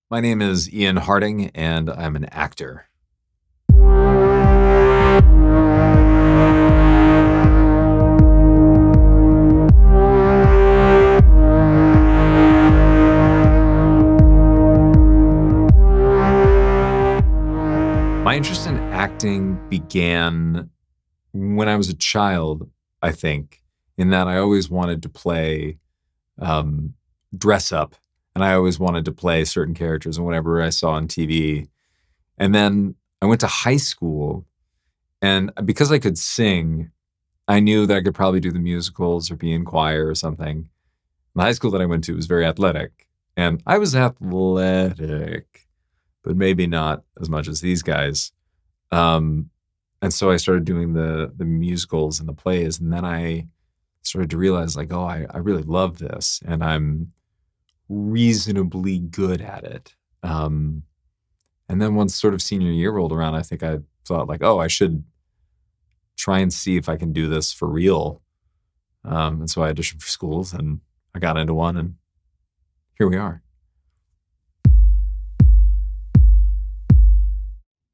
My name is Ian Harding, and I'm an actor. My interest in acting began when I was a child, I think, in that I always wanted to play um, dress up, and I always wanted to play certain characters and whatever I saw on TV. And then I went to high school, and because I could sing, I knew that I could probably do the musicals or be in choir or something. The high school that I went to was very athletic, and I was athletic, but maybe not as much as these guys. Um, and so I started doing the musicals and the plays, and then I started to realize, like, oh, I really love this, and I'm reasonably good at it. And then once sort of senior year rolled around, I think I thought, like, oh, I should try and see if I can do this for real. And so I auditioned for schools, and I got into one, and here we are.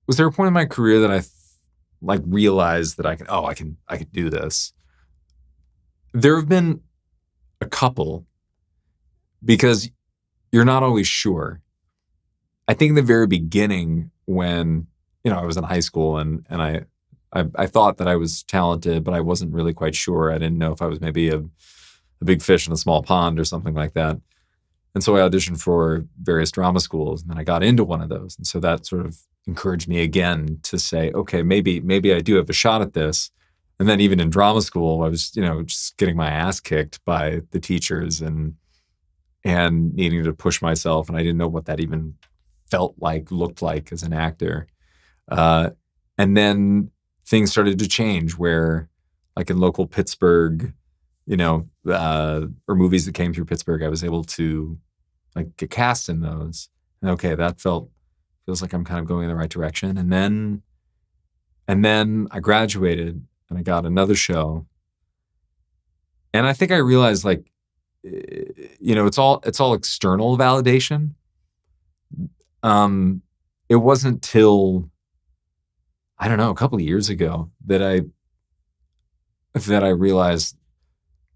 Was there a point in my career that like realized that I could do this? There have been a couple, because you're not always sure. I think in the very beginning, when I was in high school, and I thought that I was talented, but I wasn't really quite sure. I didn't know if I was maybe a big fish in a small pond or something like that. And so I auditioned for various drama schools, and then I got into one of those. And so that sort of encouraged me again to say, okay, maybe I do have a shot at this. And then even in drama school, I was, just getting my ass kicked by the teachers and needing to push myself. And I didn't know what that even looked like as an actor. And then things started to change where, like in local Pittsburgh, or movies that came through Pittsburgh, I was able to get cast in those. And okay, that feels like I'm kind of going in the right direction. And then I graduated and I got another show. And I think I realized, it's all external validation. It wasn't till, I don't know, a couple of years ago that I realized,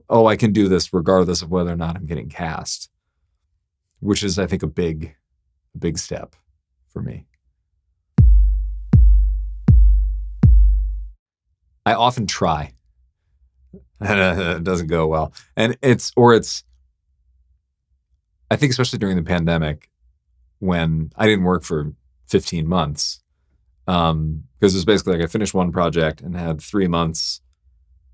oh, I can do this regardless of whether or not I'm getting cast, which is, I think, a big step for me. I often try, and it doesn't go well. And I think especially during the pandemic, when I didn't work for 15 months, because it was basically like I finished one project and had 3 months,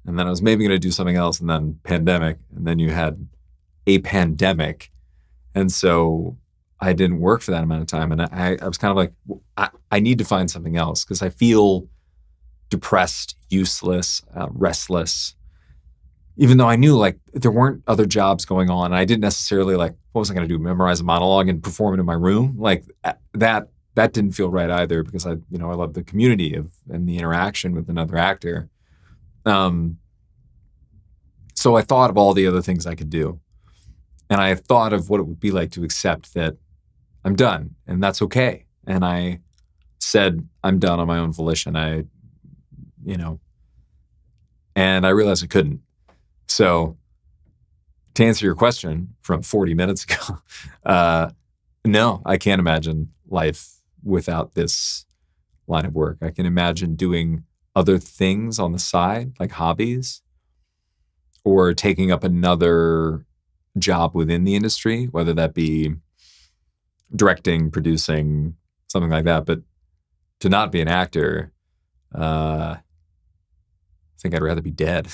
and then I was maybe going to do something else, and then pandemic, and then you had a pandemic. And so I didn't work for that amount of time. And I was kind of like, I need to find something else, because I feel depressed, useless, restless, even though I knew there weren't other jobs going on. And I didn't necessarily what was I going to do? Memorize a monologue and perform it in my room? That didn't feel right either, because I love the community and the interaction with another actor. So I thought of all the other things I could do. And I thought of what it would be like to accept that I'm done, and that's okay. And I said, I'm done on my own volition. And I realized I couldn't. So to answer your question from 40 minutes ago, no, I can't imagine life without this line of work. I can imagine doing other things on the side, like hobbies, or taking up another job within the industry, whether that be directing, producing, something like that. But to not be an actor, I think I'd rather be dead.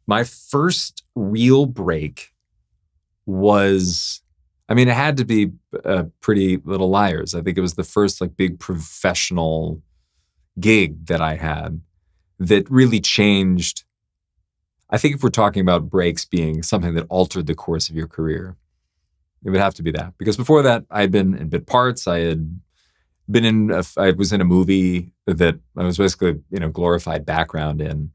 My first real break was, it had to be Pretty Little Liars. I think it was the first big professional gig that I had that really changed. I think if we're talking about breaks being something that altered the course of your career, it would have to be that. Because before that, I'd been in bit parts. I was in a movie that I was basically, glorified background in.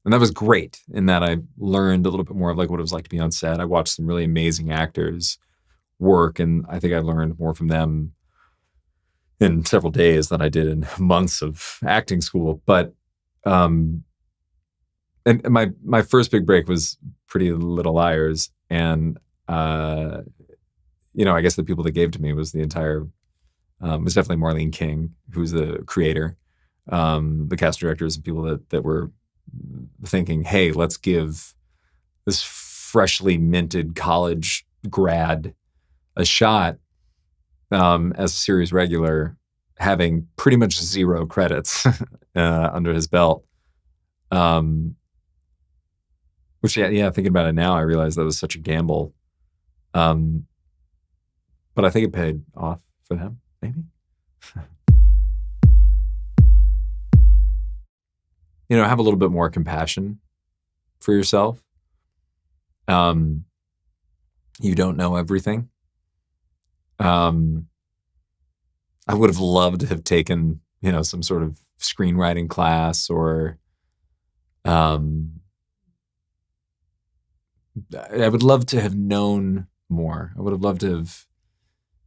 And that was great in that I learned a little bit more of like what it was like to be on set. I watched some really amazing actors work, and I think I learned more from them in several days than I did in months of acting school. But um, and my first big break was Pretty Little Liars, and uh, I guess the people that gave to me was the entire was definitely Marlene King, who's the creator, the cast directors, and people that were thinking, hey, let's give this freshly minted college grad a shot as a series regular, having pretty much zero credits under his belt. Which, yeah, thinking about it now, I realize that was such a gamble. But I think it paid off for them, maybe. Have a little bit more compassion for yourself. You don't know everything. I would have loved to have taken, some sort of screenwriting class, or I would love to have known more. I would have loved to have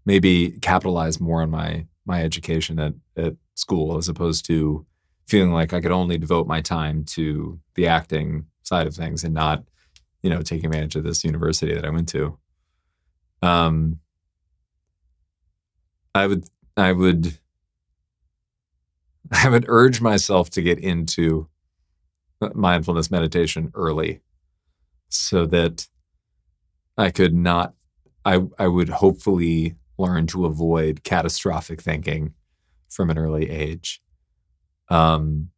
maybe capitalized more on my education at school, as opposed to feeling like I could only devote my time to the acting side of things and not, taking advantage of this university that I went to. I would urge myself to get into mindfulness meditation early, so that I would hopefully learn to avoid catastrophic thinking from an early age. And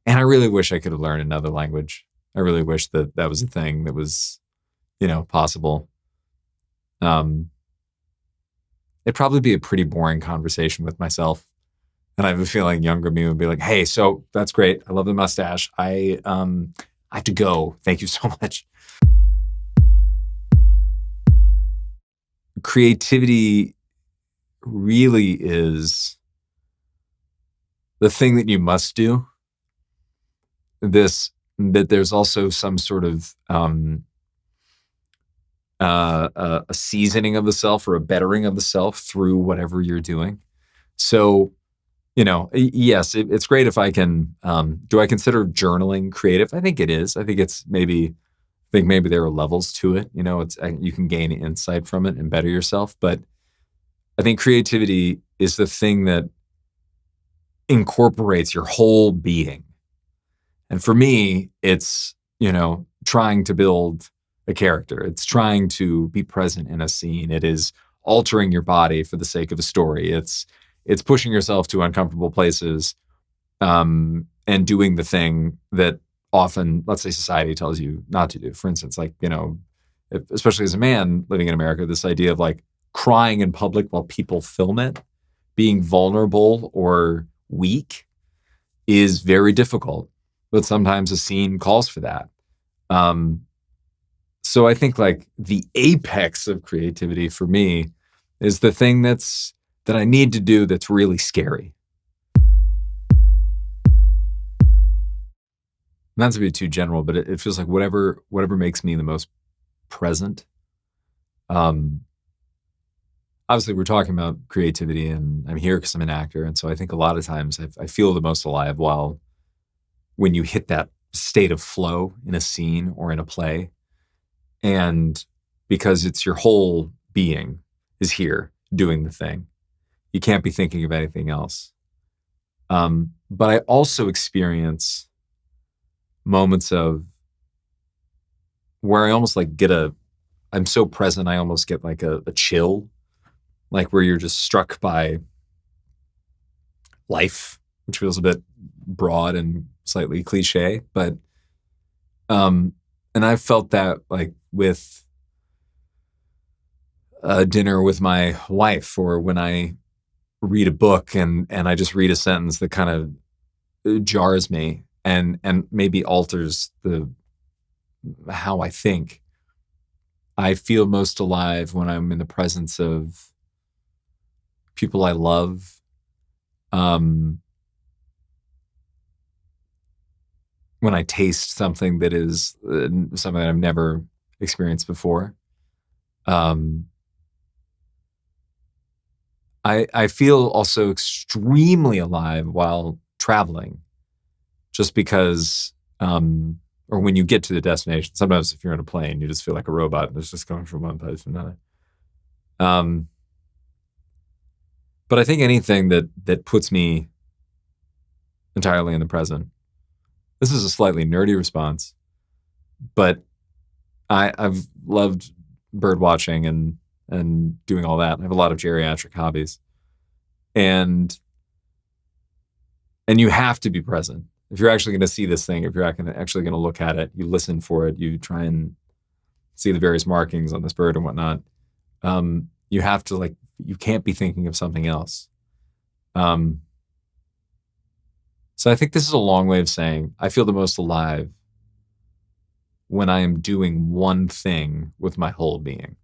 I really wish I could have learned another language. I really wish that was a thing that was, possible. It'd probably be a pretty boring conversation with myself. And I have a feeling younger me would be like, hey, so that's great. I love the mustache. I have to go. Thank you so much. Creativity really is the thing that you must do. That there's also some sort of a seasoning of the self, or a bettering of the self through whatever you're doing. So, yes, it's great if I can. Do I consider journaling creative? I think it is. I think it's maybe there are levels to it. You can gain insight from it and better yourself. But I think creativity is the thing that incorporates your whole being. And for me, it's, trying to build a character. It's trying to be present in a scene. It is altering your body for the sake of a story. It's pushing yourself to uncomfortable places, and doing the thing that often, let's say, society tells you not to do. For instance, like, especially as a man living in America, this idea of like crying in public while people film it, being vulnerable or weak, is very difficult. But sometimes a scene calls for that. So I think like the apex of creativity for me is the thing that I need to do that's really scary. Not to be too general, but it feels like whatever makes me the most present. Obviously, we're talking about creativity, and I'm here because I'm an actor, and so I think a lot of times I feel the most alive when you hit that state of flow in a scene or in a play, and because it's your whole being is here doing the thing. You can't be thinking of anything else. But I also experience moments of where I almost like I'm so present, I almost get like a chill, like where you're just struck by life, which feels a bit broad and slightly cliche, but and I've felt that like with a dinner with my wife, or when I read a book and I just read a sentence that kind of jars me and maybe alters how I think. I feel most alive when I'm in the presence of people I love, when I taste something that is something that I've never experienced before. I feel also extremely alive while traveling, just because, or when you get to the destination. Sometimes if you're on a plane, you just feel like a robot and it's just going from one place to another. But I think anything that puts me entirely in the present. This is a slightly nerdy response, but I've loved bird watching and doing all that. I have a lot of geriatric hobbies, and you have to be present if you're actually going to see this thing. If you're actually going to look at it, you listen for it. You try and see the various markings on this bird and whatnot. You have to you can't be thinking of something else. So I think this is a long way of saying I feel the most alive when I am doing one thing with my whole being.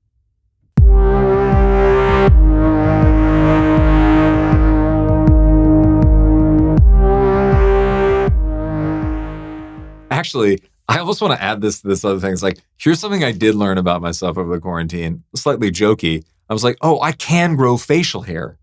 Actually, I almost want to add this other thing. It's like, here's something I did learn about myself over the quarantine, slightly jokey. I was like, oh, I can grow facial hair.